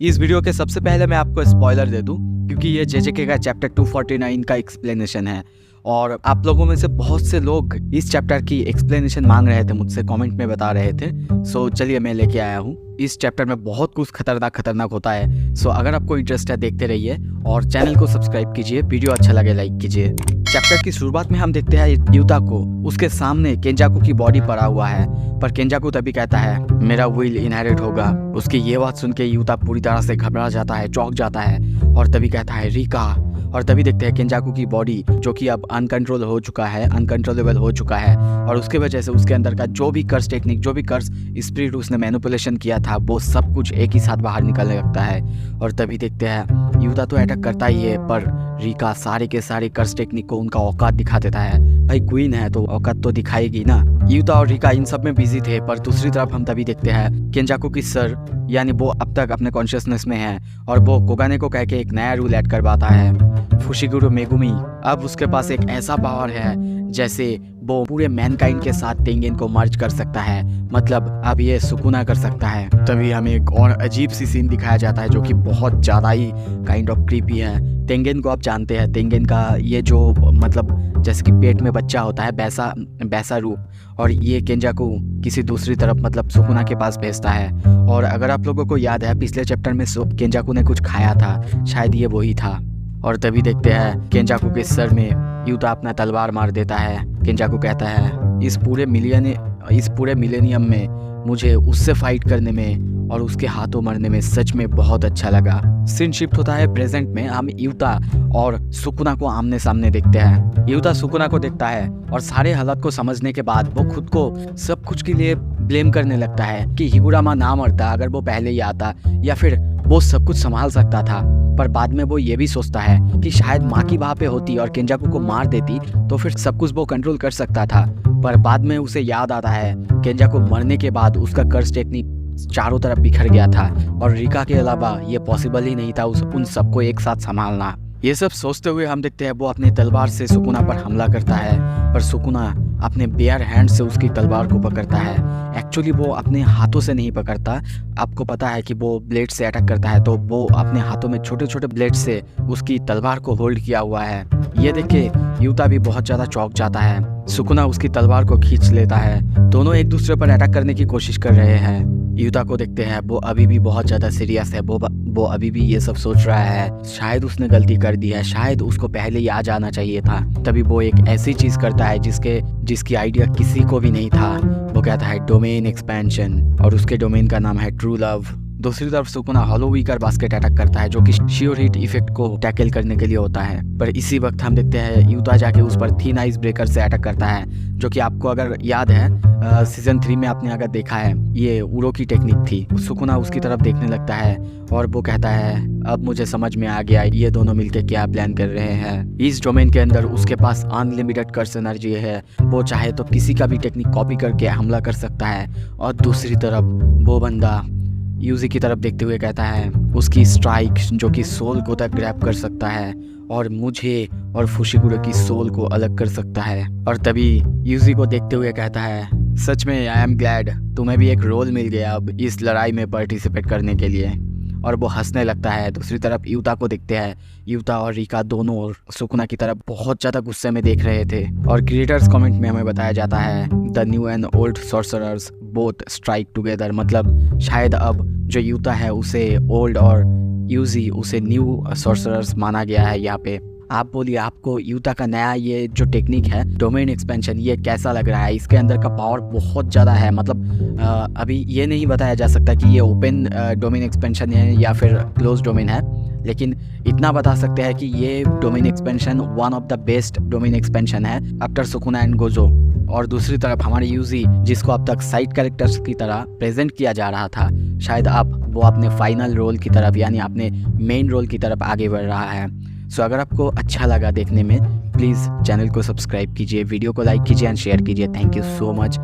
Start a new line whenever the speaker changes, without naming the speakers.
इस वीडियो के सबसे पहले मैं आपको स्पॉइलर दे दूं क्योंकि ये जेजेके का चैप्टर 249 का एक्सप्लेनेशन है और आप लोगों में से बहुत से लोग इस चैप्टर की एक्सप्लेनेशन मांग रहे थे, मुझसे कमेंट में बता रहे थे। सो चलिए मैं लेके आया हूँ। इस चैप्टर में बहुत कुछ खतरनाक होता है। सो अगर आपको इंटरेस्ट है देखते रहिए और चैनल को सब्सक्राइब कीजिए, वीडियो अच्छा लगे लाइक कीजिए। चैप्टर की शुरुआत में हम देखते हैं युता को, उसके सामने केंजाकू की बॉडी पड़ा हुआ है, पर केंजाकू तभी कहता है मेरा विल इनहेरिट होगा। उसकी ये बात सुन के युता पूरी तरह से घबरा जाता है, चौंक जाता है और तभी कहता है रिका। और तभी देखते हैं केंजाकू की बॉडी जो कि अब अनकंट्रोलेबल हो चुका है और उसके वजह से उसके अंदर का जो भी कर्स टेक्निक, जो भी कर्स स्पिरिट उसने मैनिपुलेशन किया था, वो सब कुछ एक ही साथ बाहर निकलने लगता है। और तभी देखते हैं युता तो अटैक करता ही है, पर रिका सारे के सारे कर्स टेक्निक को उनका औकात दिखा देता है। भाई क्वीन है तो औकात तो दिखाएगी ना। युता और रिका इन सब में बिजी थे, पर दूसरी तरफ हम तभी देखते हैं केंजाकू की सर यानी वो अब तक अपने कॉन्शियसनेस में है और वो कोगाने को कह के एक नया रूल ऐड करवाता है। फुशिगुरु मेगुमी अब उसके पास एक ऐसा पावर है जैसे वो पूरे मैनकाइंड के साथ टेंगेन को मर्ज कर सकता है, मतलब अब ये सुकुना कर सकता है। तभी हमें एक और अजीब सी सीन दिखाया जाता है जो कि बहुत ज़्यादा ही काइंड ऑफ क्रीपी है। टेंगेन को आप जानते हैं, टेंगेन का ये जो मतलब जैसे कि पेट में बच्चा होता है वैसा रूप, और ये केंजाकू किसी दूसरी तरफ मतलब सुकुना के पास भेजता है। और अगर आप लोगों को याद है पिछले चैप्टर में केंजाकू ने कुछ खाया था, शायद ये वही था। और तभी देखते हैं केंजाकू के सर में युता अपना तलवार मार देता है। केंजाकू कहता है इस पूरे मिलेनियम में मुझे उससे फाइट करने में और उसके हाथों मरने में सच में बहुत अच्छा लगा। सीन शिफ्ट होता है प्रेजेंट में। हम युता और सुकुना को आमने सामने देखते हैं। युता सुकुना को देखता है और सारे हालात को समझने के बाद वो खुद को सब कुछ के लिए ब्लेम करने लगता है कि हिगुरामा ना मरता अगर वो पहले ही आता, या फिर वो सब कुछ संभाल सकता था। पर बाद में वो ये भी सोचता है कि शायद माँ की वहाँ पे होती और केंजाकू को मार देती तो फिर सब कुछ वो कंट्रोल कर सकता था। पर बाद में उसे याद आता है केंजाकू मरने के बाद उसका कर्स टेक्निक चारों तरफ बिखर गया था और रिका के अलावा ये पॉसिबल ही नहीं था उन सबको एक साथ संभालना। ये सब सोचते हुए हम देखते हैं वो अपनी तलवार से सुकुना पर हमला करता है, पर सुकुना अपने बेयर हैंड से उसकी तलवार को पकड़ता है। एक्चुअली वो अपने हाथों से नहीं पकड़ता, आपको पता है कि वो ब्लेड से अटैक करता है, तो वो अपने हाथों में छोटे छोटे ब्लेड से उसकी तलवार को होल्ड किया हुआ है। ये देख के युता भी बहुत ज़्यादा चौंक जाता है। सुकुना उसकी तलवार को खींच लेता है। दोनों एक दूसरे पर अटैक करने की कोशिश कर रहे हैं। युता को देखते हैं वो अभी भी बहुत ज़्यादा सीरियस है। वो अभी भी ये सब सोच रहा है शायद उसने गलती कर दी है, शायद उसको पहले ही आ जाना चाहिए था। तभी वो एक ऐसी चीज़ करता है जिसकी आइडिया किसी को भी नहीं था। वो कहता है डोमेन एक्सपेंशन और उसके डोमेन का नाम है ट्रू लव। दूसरी तरफ Sukuna hollow wicker basket attack करता है जो कि श्योर हिट इफेक्ट को टैकल करने के लिए होता है। पर इसी वक्त हम देखते हैं युता जाके उस पर थिन आइस ब्रेकर से अटैक करता है, जो कि आपको अगर याद है सीजन 3 में आपने अगर देखा है ये उरो की टेक्निक थी। सुकुना उसकी तरफ देखने लगता है और वो कहता है अब मुझे समझ में आ गया ये दोनों मिलकर क्या प्लान कर रहे हैं। इस डोमेन के अंदर उसके पास अनलिमिटेड कर्स एनर्जी है, वो चाहे तो किसी का भी टेक्निक कॉपी करके हमला कर सकता है। और दूसरी तरफ वो बंदा यूजी की तरफ देखते हुए कहता है उसकी स्ट्राइक जो कि सोल को तक ग्रैब कर सकता है और मुझे और फुशिगुरु की सोल को अलग कर सकता है। और तभी यूजी को देखते हुए कहता है सच में आई एम ग्लैड तुम्हें भी एक रोल मिल गया अब इस लड़ाई में पार्टिसिपेट करने के लिए। और वो हंसने लगता है। दूसरी तरफ युता को देखते हैं। युता और रिका दोनों और सुकुना की तरफ बहुत ज़्यादा गुस्से में देख रहे थे। और क्रिएटर्स कमेंट में हमें बताया जाता है the new and old sorcerers both strike together, मतलब शायद अब जो युता है उसे ओल्ड और यूजी उसे न्यू सॉर्सरर्स माना गया है यहाँ पे। आप बोलिए आपको युता का नया ये जो टेक्निक है डोमेन एक्सपेंशन ये कैसा लग रहा है? इसके अंदर का पावर बहुत ज़्यादा है, मतलब अभी ये नहीं बताया जा सकता कि ये ओपन डोमेन एक्सपेंशन है या फिर क्लोज डोमेन है, लेकिन इतना बता सकते हैं कि ये domain expansion one of the best domain expansion है आफ्टर सुकुना एंड गोजो। और दूसरी तरफ हमारे यूजी जिसको अब तक साइड कैरेक्टर्स की तरह प्रेजेंट किया जा रहा था, शायद अब वो अपने फाइनल रोल की तरफ यानी अपने मेन रोल की तरफ आगे बढ़ रहा है। सो अगर आपको अच्छा लगा देखने में प्लीज़ चैनल को सब्सक्राइब कीजिए, वीडियो को लाइक कीजिए एंड शेयर कीजिए। Thank you so much.